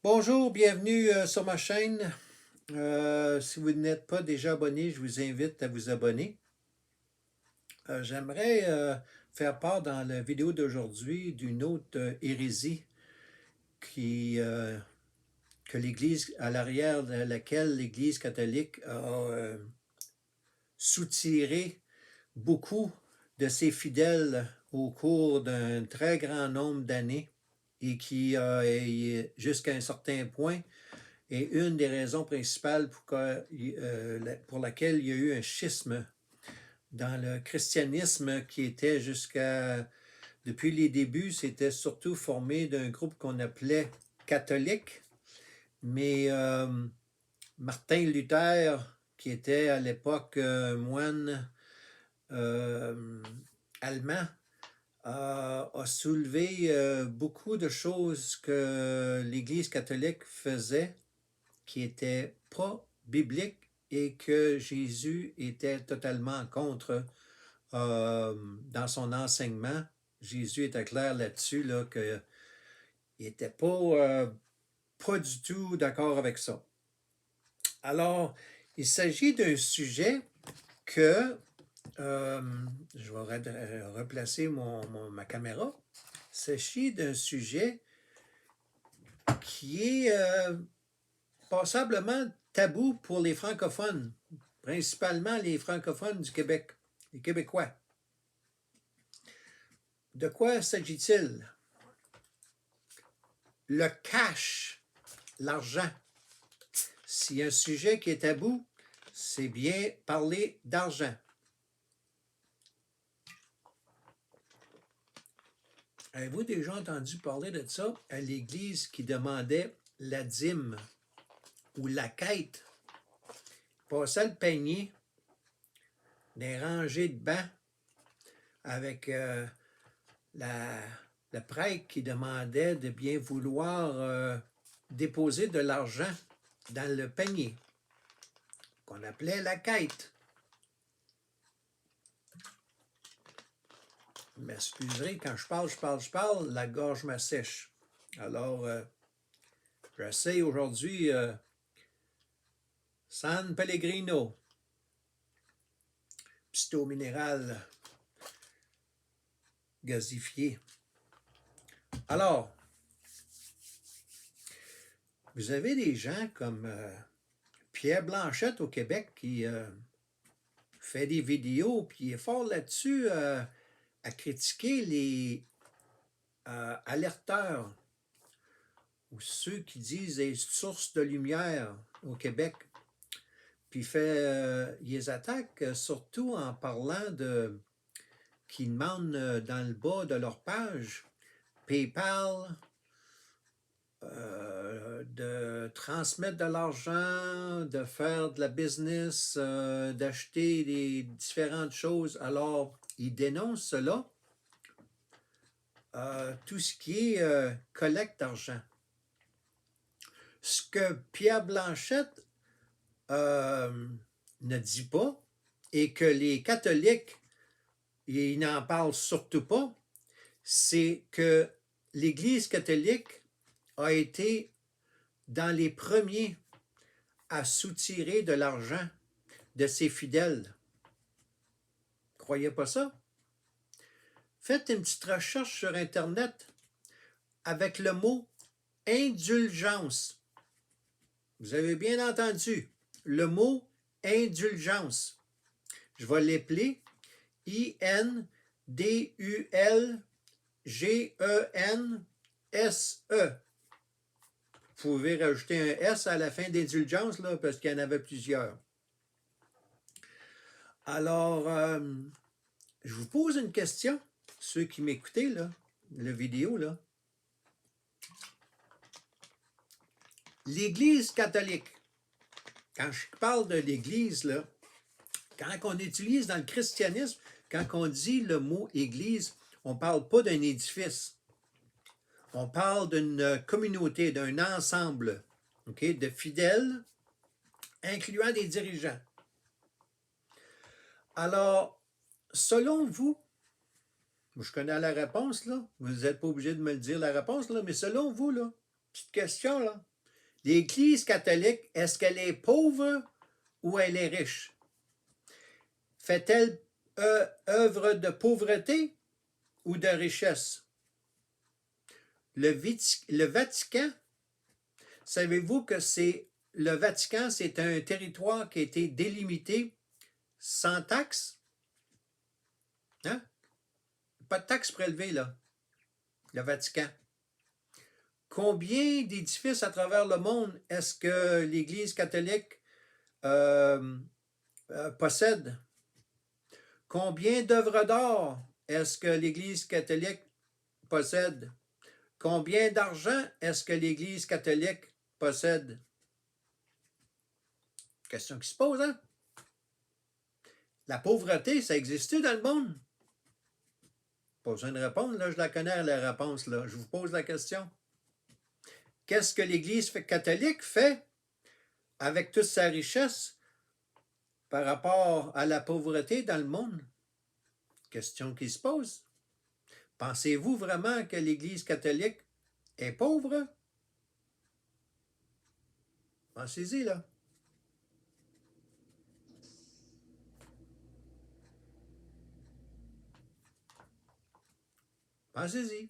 Bonjour, bienvenue sur ma chaîne. Si vous n'êtes pas déjà abonné, je vous invite à vous abonner. J'aimerais faire part dans la vidéo d'aujourd'hui d'une autre hérésie que l'Église, à l'arrière de laquelle l'Église catholique a soutiré beaucoup de ses fidèles au cours d'un très grand nombre d'années et qui a, jusqu'à un certain point, est une des raisons principales pour laquelle il y a eu un schisme dans le christianisme qui était depuis les débuts, c'était surtout formé d'un groupe qu'on appelait catholique, mais Martin Luther, qui était à l'époque moine allemand, a soulevé beaucoup de choses que l'Église catholique faisait qui n'était pas biblique et que Jésus était totalement contre dans son enseignement. Jésus était clair là-dessus, là, qu'il n'était pas du tout d'accord avec ça. Alors, il s'agit d'un sujet que je vais replacer ma caméra. Il s'agit d'un sujet qui est passablement tabou pour les francophones, principalement les francophones du Québec, les Québécois. De quoi s'agit-il? Le cash, l'argent. S'il y a un sujet qui est tabou, c'est bien parler d'argent. Avez-vous déjà entendu parler de ça à l'Église qui demandait la dîme ou la quête? Passait le panier des rangées de bancs avec le prêtre qui demandait de bien vouloir déposer de l'argent dans le panier, qu'on appelait la quête. Vous m'excuserez, quand je parle, la gorge m'assèche. Alors, j'essaie aujourd'hui San Pellegrino, pisto minéral gazifié. Alors, vous avez des gens comme Pierre Blanchette au Québec qui fait des vidéos, puis il est fort là-dessus à critiquer les alerteurs ou ceux qui disent les sources de lumière au Québec. Puis il les attaque surtout en parlant qui demandent dans le bas de leur page PayPal, de transmettre de l'argent, de faire de la business, d'acheter des différentes choses. Alors, ils dénoncent cela, tout ce qui est collecte d'argent. Ce que Pierre Blanchette ne dit pas, et que les catholiques, ils n'en parlent surtout pas, c'est que l'Église catholique a été dans les premiers à soutirer de l'argent de ses fidèles. Croyez pas ça? Faites une petite recherche sur Internet avec le mot indulgence. Vous avez bien entendu le mot indulgence. Je vais l'appeler I-N-D-U-L-G-E-N-S-E. Vous pouvez rajouter un S à la fin d'indulgence, là, parce qu'il y en avait plusieurs. Alors, je vous pose une question, ceux qui m'écoutez, là, la vidéo, là. L'Église catholique, quand je parle de l'Église, là, quand on utilise dans le christianisme, quand on dit le mot Église, on ne parle pas d'un édifice. On parle d'une communauté, d'un ensemble, de fidèles, incluant des dirigeants. Alors, selon vous, je connais la réponse, là, vous n'êtes pas obligé de me le dire la réponse, là, mais selon vous, là, petite question, là, L'Église catholique, est-ce qu'elle est pauvre ou elle est riche? Fait-elle œuvre de pauvreté ou de richesse? Le Vatican, savez-vous que le Vatican, c'est un territoire qui a été délimité sans taxe? Hein? Pas de taxe prélevée, là. Le Vatican. Combien d'édifices à travers le monde est-ce que l'Église catholique possède? Combien d'œuvres d'art est-ce que l'Église catholique possède? Combien d'argent est-ce que l'Église catholique possède? Question qui se pose, hein? La pauvreté, ça existe dans le monde? Pas besoin de répondre, là, je la connais la réponse, là. Je vous pose la question. Qu'est-ce que l'Église catholique fait avec toute sa richesse par rapport à la pauvreté dans le monde? Question qui se pose. Pensez-vous vraiment que l'Église catholique est pauvre? Pensez-y, là. Pensez-y.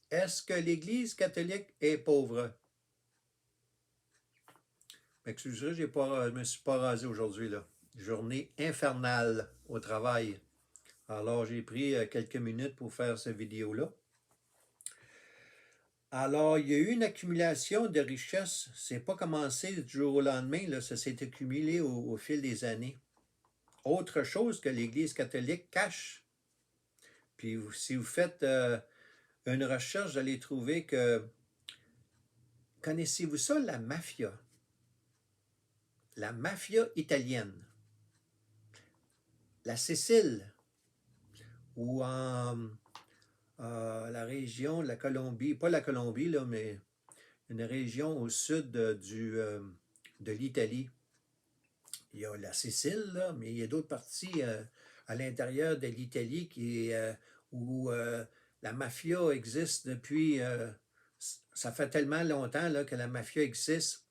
Est-ce que l'Église catholique est pauvre? Excusez, je ne me suis pas rasé aujourd'hui, là. Journée infernale au travail. Alors, j'ai pris quelques minutes pour faire cette vidéo-là. Alors, il y a eu une accumulation de richesses. C'est pas commencé du jour au lendemain, là, ça s'est accumulé au fil des années. Autre chose que l'Église catholique cache. Puis, si vous faites une recherche, vous allez trouver que... Connaissez-vous ça, la mafia? La mafia italienne. La Sicile, ou en la région de la Colombie, pas la Colombie, là, mais une région au sud de l'Italie. Il y a la Sicile, là, mais il y a d'autres parties à l'intérieur de l'Italie où la mafia existe depuis... ça fait tellement longtemps là, que la mafia existe.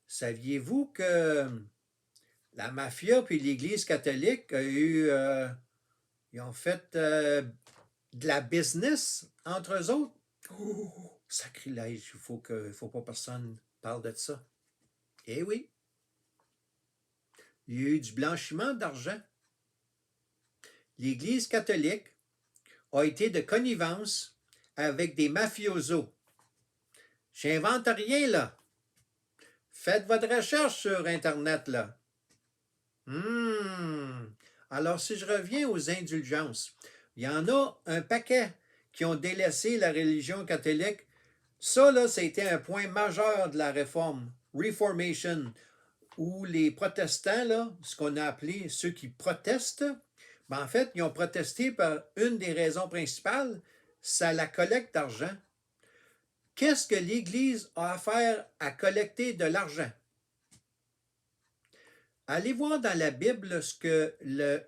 Saviez-vous que la mafia puis l'Église catholique ils ont fait de la business entre eux autres? Oh, sacrilège, faut pas personne parle de ça. Eh oui, il y a eu du blanchiment d'argent. L'Église catholique a été de connivence avec des mafiosos. J'invente rien, là. Faites votre recherche sur Internet, là. Alors, si je reviens aux indulgences, il y en a un paquet qui ont délaissé la religion catholique. Ça, là, ça a été un point majeur de la réforme, Reformation, où les protestants, là, ce qu'on a appelé ceux qui protestent, ben en fait, ils ont protesté par une des raisons principales, c'est la collecte d'argent. Qu'est-ce que l'Église a à faire à collecter de l'argent? Allez voir dans la Bible ce que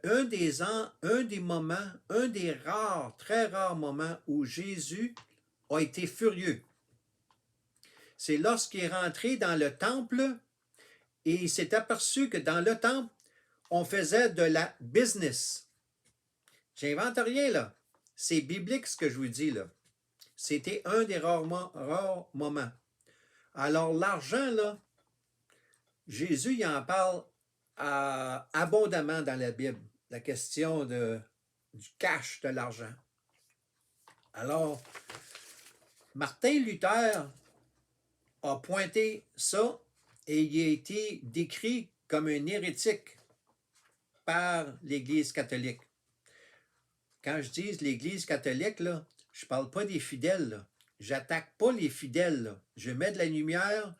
un des moments, un des rares, très rares moments où Jésus a été furieux. C'est lorsqu'il est rentré dans le temple et il s'est aperçu que dans le temple, on faisait de la business. J'invente rien, là. C'est biblique ce que je vous dis, là. C'était un des rares moments. Alors, l'argent, là, Jésus, il en parle abondamment dans la Bible, la question du cash, de l'argent. Alors, Martin Luther a pointé ça et il a été décrit comme un hérétique par l'Église catholique. Quand je dis l'Église catholique, là, je ne parle pas des fidèles. J'attaque pas les fidèles. Là. Je mets de la lumière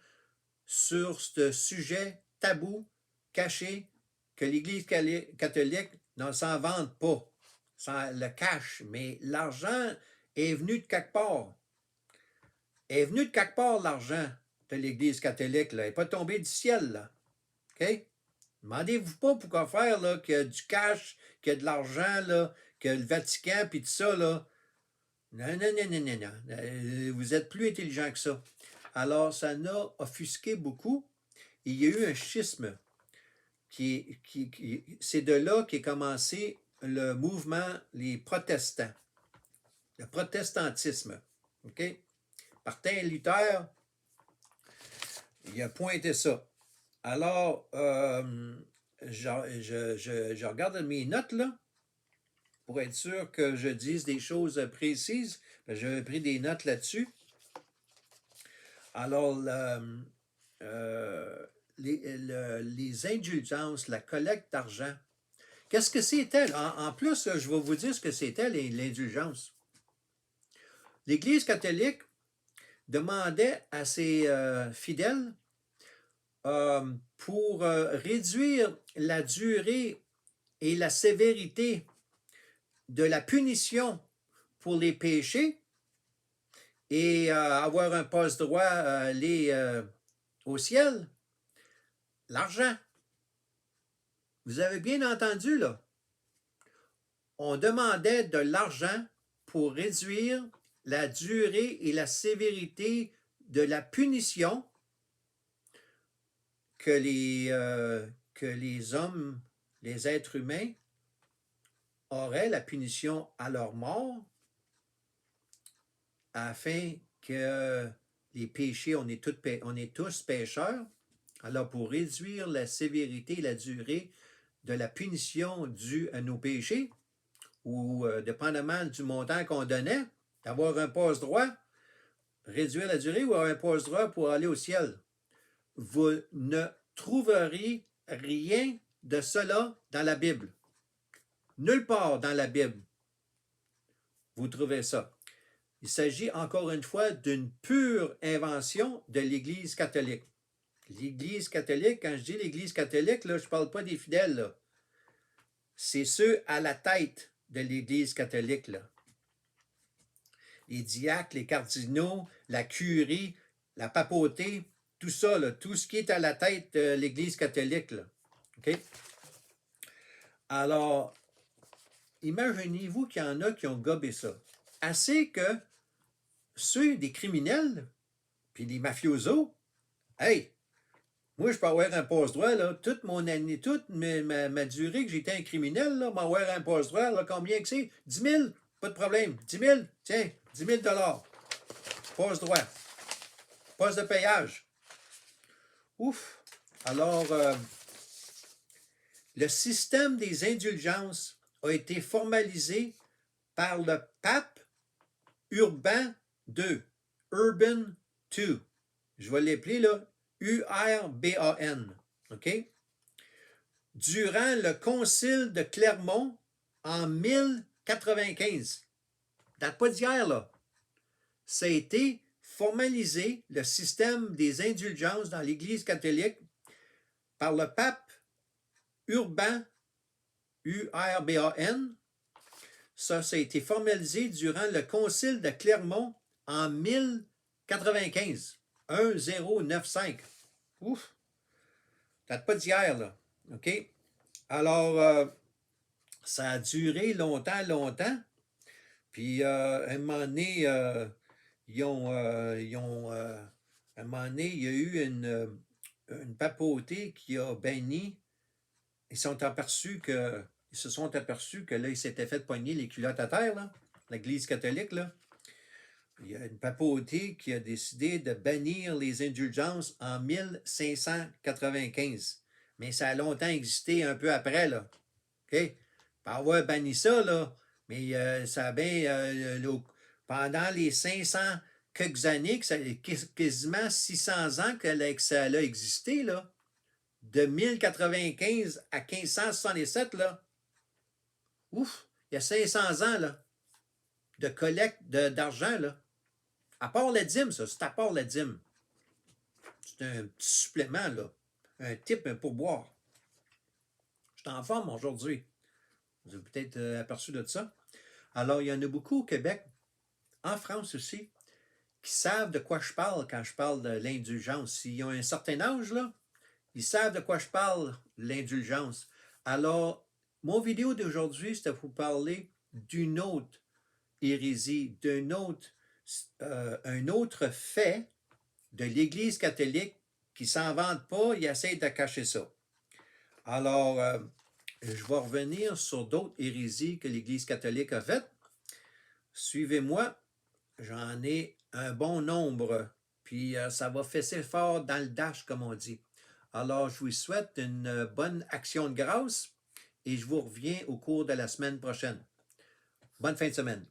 sur ce sujet tabou, caché, que l'Église catholique ne s'en vante pas. Ça le cache, mais l'argent est venu de quelque part. Est venu de quelque part l'argent de l'Église catholique. Là. Il n'est pas tombé du ciel. Là. OK? Demandez-vous pas pourquoi faire là, qu'il y a du cash, qu'il y a de l'argent, là, que le Vatican, puis tout ça. Là. Non. Vous êtes plus intelligent que ça. Alors, ça en a offusqué beaucoup. Il y a eu un schisme. C'est de là qu'est commencé le mouvement, les protestants, le protestantisme. OK? Martin Luther, il a pointé ça. Alors, je regarde mes notes là, pour être sûr que je dise des choses précises. J'avais pris des notes là-dessus. Alors, les indulgences, la collecte d'argent, qu'est-ce que c'était? En plus, je vais vous dire ce que c'était l'indulgence. L'Église catholique demandait à ses fidèles pour réduire la durée et la sévérité de la punition pour les péchés et avoir un passe-droit aller au ciel, l'argent. Vous avez bien entendu, là. On demandait de l'argent pour réduire la durée et la sévérité de la punition que les hommes, les êtres humains, auraient, la punition à leur mort, afin que les péchés, on est tous pécheurs. Alors, pour réduire la sévérité et la durée de la punition due à nos péchés, ou dépendamment du montant qu'on donnait, d'avoir un passe-droit, réduire la durée ou avoir un passe-droit pour aller au ciel. Vous ne trouverez rien de cela dans la Bible. Nulle part dans la Bible, vous trouvez ça. Il s'agit encore une fois d'une pure invention de l'Église catholique. L'Église catholique, quand je dis l'Église catholique, là, je ne parle pas des fidèles, là. C'est ceux à la tête de l'Église catholique, là. Les diacres, les cardinaux, la curie, la papauté, tout ça, là, tout ce qui est à la tête de l'Église catholique, là. OK? Alors, imaginez-vous qu'il y en a qui ont gobé ça. Assez que ceux des criminels, puis des mafiosos, hey, moi, je peux avoir un passe-droit, là, toute mon année, toute ma durée que j'étais un criminel, là, m'avoir un passe-droit, là, combien que c'est? 10 000? Pas de problème. 10 000? Tiens, 10 000 passe-droit. Passe de payage. Ouf! Alors, le système des indulgences a été formalisé par le pape Urbain II. Urban II. Je vais l'appeler, là, URBAN. OK? Durant le concile de Clermont en 1095. Date pas d'hier, là. Ça a été formalisé, le système des indulgences dans l'Église catholique, par le pape Urbain, URBAN. Ça a été formalisé durant le concile de Clermont en 1095. 1095. Ouf! Date pas d'hier, là. OK? Alors, ça a duré longtemps. Puis, à un moment donné, à un moment donné, il y a eu une papauté qui a banni. Ils se sont aperçus que là, ils s'étaient fait pogner les culottes à terre, là, l'Église catholique, là. Il y a une papauté qui a décidé de bannir les indulgences en 1595. Mais ça a longtemps existé un peu après, là. OK? Par avoir banni ça, là, mais ça a bien... pendant les 500 quelques années, quasiment 600 ans que ça a existé, là, de 1095 à 1567, là, ouf, il y a 500 ans, là, de collecte d'argent, là. À part la dîme, ça, c'est à part la dîme. C'est un petit supplément, là. Un type, un pourboire. Je suis en forme aujourd'hui. Vous avez peut-être aperçu de ça. Alors, il y en a beaucoup au Québec, en France aussi, qui savent de quoi je parle quand je parle de l'indulgence. S'ils ont un certain âge, là, ils savent de quoi je parle, l'indulgence. Alors, mon vidéo d'aujourd'hui, c'est à vous parler d'une autre hérésie, un autre fait de l'Église catholique qui ne s'en vante pas, ils essayent de cacher ça. Alors, je vais revenir sur d'autres hérésies que l'Église catholique a faites. Suivez-moi, j'en ai un bon nombre, puis ça va fesser fort dans le dash, comme on dit. Alors, je vous souhaite une bonne action de grâce et je vous reviens au cours de la semaine prochaine. Bonne fin de semaine.